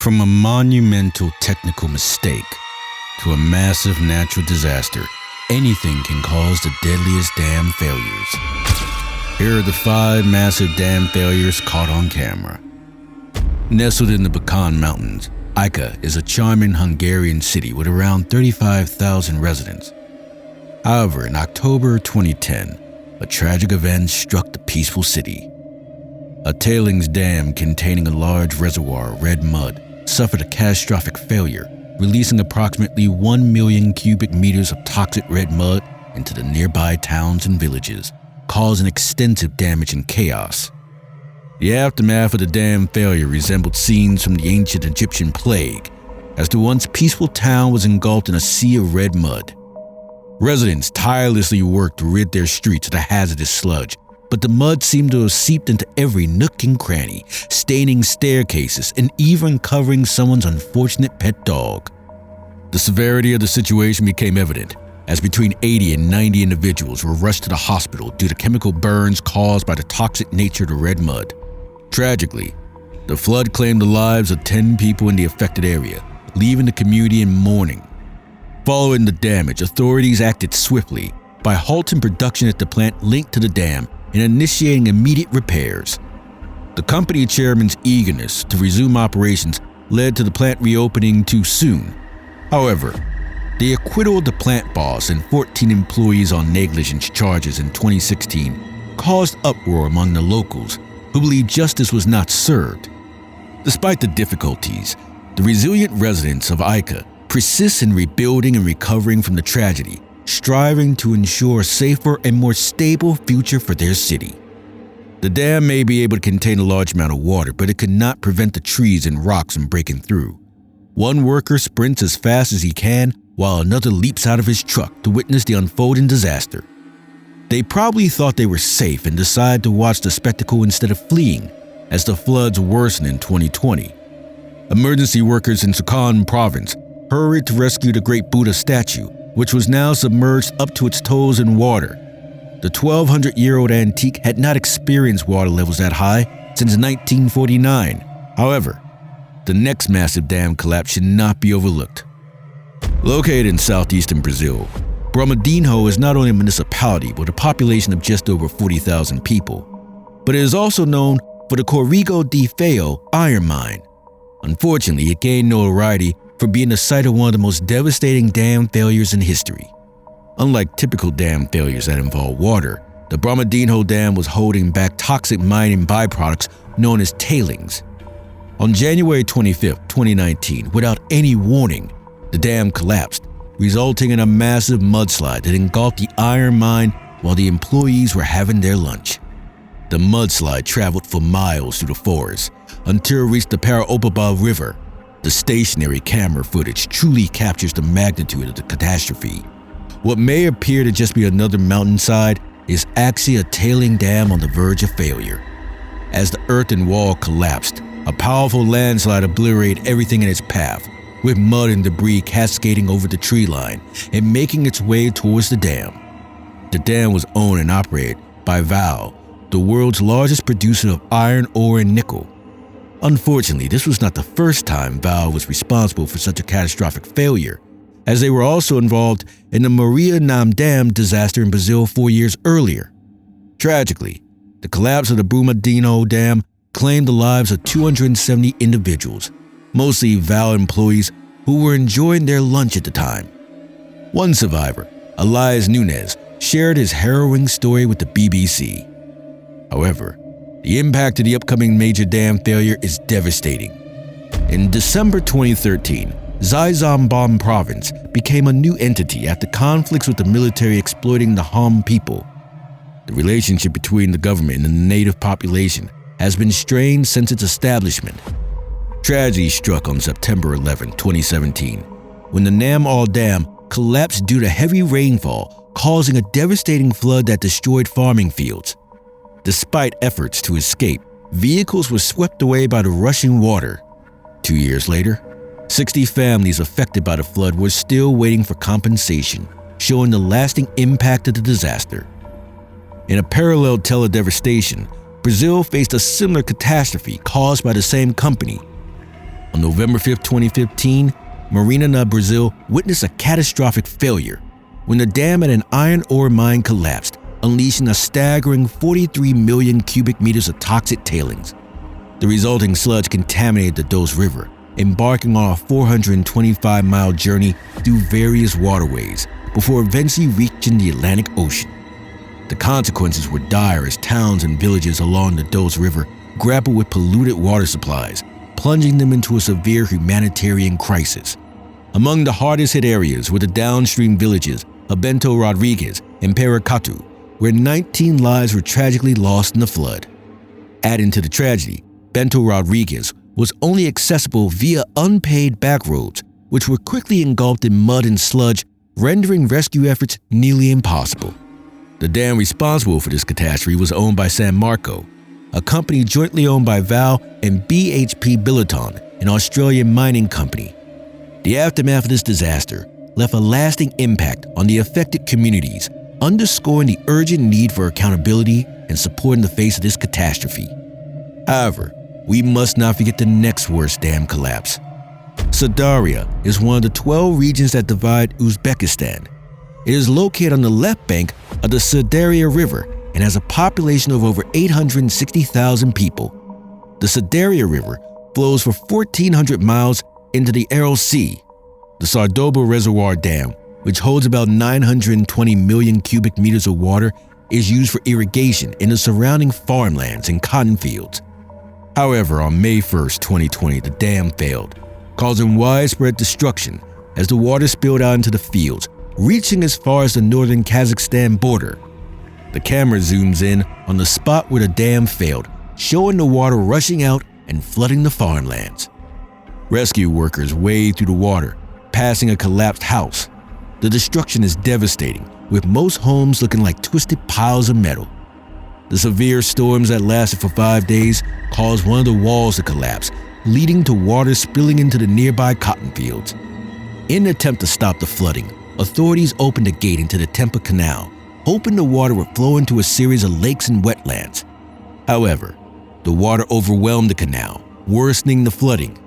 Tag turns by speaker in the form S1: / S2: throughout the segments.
S1: From a monumental technical mistake to a massive natural disaster, anything can cause the deadliest dam failures. Here are the 5 massive dam failures caught on camera. Nestled in the Balkan Mountains, Ica is a charming Hungarian city with around 35,000 residents. However, in October 2010, a tragic event struck the peaceful city. A tailings dam containing a large reservoir of red mud suffered a catastrophic failure, releasing approximately 1 million cubic meters of toxic red mud into the nearby towns and villages, causing extensive damage and chaos. The aftermath of the dam failure resembled scenes from the ancient Egyptian plague, as the once peaceful town was engulfed in a sea of red mud. Residents tirelessly worked to rid their streets of the hazardous sludge, but the mud seemed to have seeped into every nook and cranny, staining staircases and even covering someone's unfortunate pet dog. The severity of the situation became evident as between 80 and 90 individuals were rushed to the hospital due to chemical burns caused by the toxic nature of the red mud. Tragically, the flood claimed the lives of 10 people in the affected area, leaving the community in mourning. Following the damage, authorities acted swiftly by halting production at the plant linked to the dam and initiating immediate repairs. The company chairman's eagerness to resume operations led to the plant reopening too soon. However, the acquittal of the plant boss and 14 employees on negligence charges in 2016 caused uproar among the locals who believed justice was not served. Despite the difficulties, the resilient residents of Ica persist in rebuilding and recovering from the tragedy, striving to ensure a safer and more stable future for their city. The dam may be able to contain a large amount of water, but it could not prevent the trees and rocks from breaking through. One worker sprints as fast as he can, while another leaps out of his truck to witness the unfolding disaster. They probably thought they were safe and decided to watch the spectacle instead of fleeing, as the floods worsened in 2020. Emergency workers in Sukan province hurried to rescue the Great Buddha statue, which was now submerged up to its toes in water. The 1,200-year-old antique had not experienced water levels that high since 1949. However, the next massive dam collapse should not be overlooked. Located in southeastern Brazil, Brumadinho is not only a municipality with a population of just over 40,000 people, but it is also known for the Córrego de Ferro iron mine. Unfortunately, it gained notoriety for being the site of one of the most devastating dam failures in history. Unlike typical dam failures that involve water, the Brumadinho Dam was holding back toxic mining byproducts known as tailings. On January 25, 2019, without any warning, the dam collapsed, resulting in a massive mudslide that engulfed the iron mine while the employees were having their lunch. The mudslide traveled for miles through the forest until it reached the Paraopaba River. The stationary camera footage truly captures the magnitude of the catastrophe. What may appear to just be another mountainside is actually a tailing dam on the verge of failure. As the earthen wall collapsed, a powerful landslide obliterated everything in its path, with mud and debris cascading over the tree line and making its way towards the dam. The dam was owned and operated by Vale, the world's largest producer of iron ore and nickel. Unfortunately, this was not the first time Vale was responsible for such a catastrophic failure, as they were also involved in the Maria Nam Dam disaster in Brazil 4 years earlier. Tragically, the collapse of the Brumadinho Dam claimed the lives of 270 individuals, mostly Vale employees who were enjoying their lunch at the time. One survivor, Elias Nunes, shared his harrowing story with the BBC. However, the impact of the upcoming major dam failure is devastating. In December 2013, Zaizumbam province became a new entity after conflicts with the military exploiting the Ham people. The relationship between the government and the native population has been strained since its establishment. Tragedy struck on September 11, 2017, when the Nam-Al Dam collapsed due to heavy rainfall, causing a devastating flood that destroyed farming fields. Despite efforts to escape, vehicles were swept away by the rushing water. 2 years later, 60 families affected by the flood were still waiting for compensation, showing the lasting impact of the disaster. In a parallel tale of devastation, Brazil faced a similar catastrophe caused by the same company. On November 5, 2015, Marina, Brazil witnessed a catastrophic failure when the dam at an iron ore mine collapsed, unleashing a staggering 43 million cubic meters of toxic tailings. The resulting sludge contaminated the Doce River, embarking on a 425-mile journey through various waterways before eventually reaching the Atlantic Ocean. The consequences were dire as towns and villages along the Doce River grappled with polluted water supplies, plunging them into a severe humanitarian crisis. Among the hardest hit areas were the downstream villages of Bento Rodrigues and Paracatu, where 19 lives were tragically lost in the flood. Adding to the tragedy, Bento Rodrigues was only accessible via unpaved back roads, which were quickly engulfed in mud and sludge, rendering rescue efforts nearly impossible. The dam responsible for this catastrophe was owned by San Marco, a company jointly owned by Val and BHP Billiton, an Australian mining company. The aftermath of this disaster left a lasting impact on the affected communities, underscoring the urgent need for accountability and support in the face of this catastrophe. However, we must not forget the next worst dam collapse. Sirdarya is one of the 12 regions that divide Uzbekistan. It is located on the left bank of the Sirdarya River and has a population of over 860,000 people. The Sirdarya River flows for 1,400 miles into the Aral Sea. The Sardoba Reservoir Dam, which holds about 920 million cubic meters of water, is used for irrigation in the surrounding farmlands and cotton fields. However, on May 1, 2020, the dam failed, causing widespread destruction as the water spilled out into the fields, reaching as far as the northern Kazakhstan border. The camera zooms in on the spot where the dam failed, showing the water rushing out and flooding the farmlands. Rescue workers wade through the water, passing a collapsed house. The destruction is devastating, with most homes looking like twisted piles of metal. The severe storms that lasted for 5 days caused one of the walls to collapse, leading to water spilling into the nearby cotton fields. In an attempt to stop the flooding, authorities opened a gate into the Tempa Canal, hoping the water would flow into a series of lakes and wetlands. However, the water overwhelmed the canal, worsening the flooding.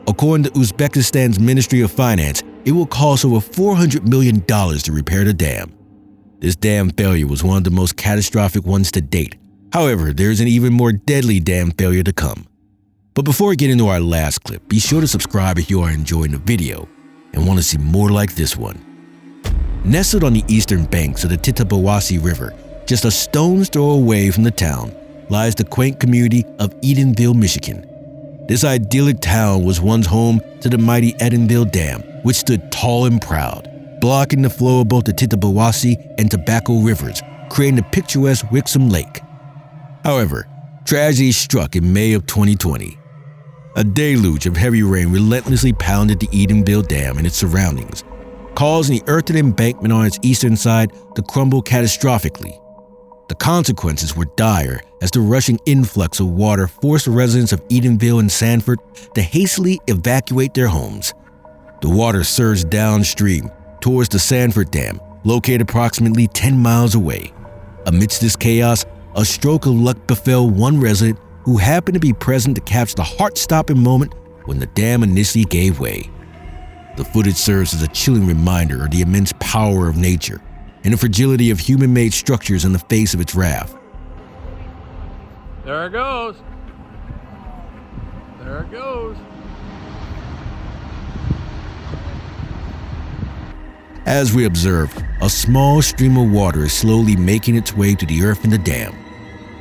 S1: According to Uzbekistan's Ministry of Finance, it will cost over $400 million to repair the dam. This dam failure was one of the most catastrophic ones to date. However, there's an even more deadly dam failure to come. But before we get into our last clip, be sure to subscribe if you are enjoying the video and want to see more like this one. Nestled on the eastern banks of the Tittabawassee River, just a stone's throw away from the town, lies the quaint community of Edenville, Michigan. This idyllic town was once home to the mighty Edenville Dam, which stood tall and proud, blocking the flow of both the Tittabawassee and Tobacco rivers, creating the picturesque Wixom Lake. However, tragedy struck in May of 2020. A deluge of heavy rain relentlessly pounded the Edenville Dam and its surroundings, causing the earthen embankment on its eastern side to crumble catastrophically. The consequences were dire as the rushing influx of water forced the residents of Edenville and Sanford to hastily evacuate their homes. The water surged downstream towards the Sanford Dam, located approximately 10 miles away. Amidst this chaos, a stroke of luck befell one resident who happened to be present to capture the heart-stopping moment when the dam initially gave way. The footage serves as a chilling reminder of the immense power of nature and the fragility of human-made structures in the face of its wrath.
S2: There it goes. There it goes.
S1: As we observe, a small stream of water is slowly making its way to the earth in the dam.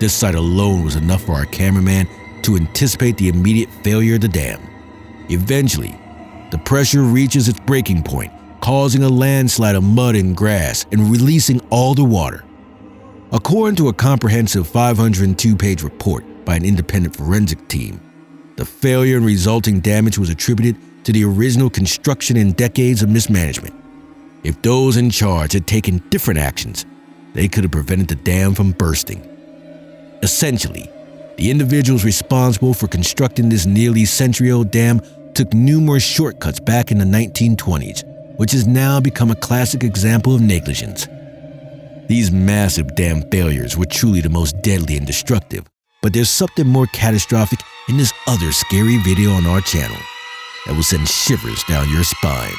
S1: This sight alone was enough for our cameraman to anticipate the immediate failure of the dam. Eventually, the pressure reaches its breaking point, causing a landslide of mud and grass and releasing all the water. According to a comprehensive 502-page report by an independent forensic team, the failure and resulting damage was attributed to the original construction and decades of mismanagement. If those in charge had taken different actions, they could have prevented the dam from bursting. Essentially, the individuals responsible for constructing this nearly century-old dam took numerous shortcuts back in the 1920s, which has now become a classic example of negligence. These massive dam failures were truly the most deadly and destructive, but there's something more catastrophic in this other scary video on our channel. that will send shivers down your spine.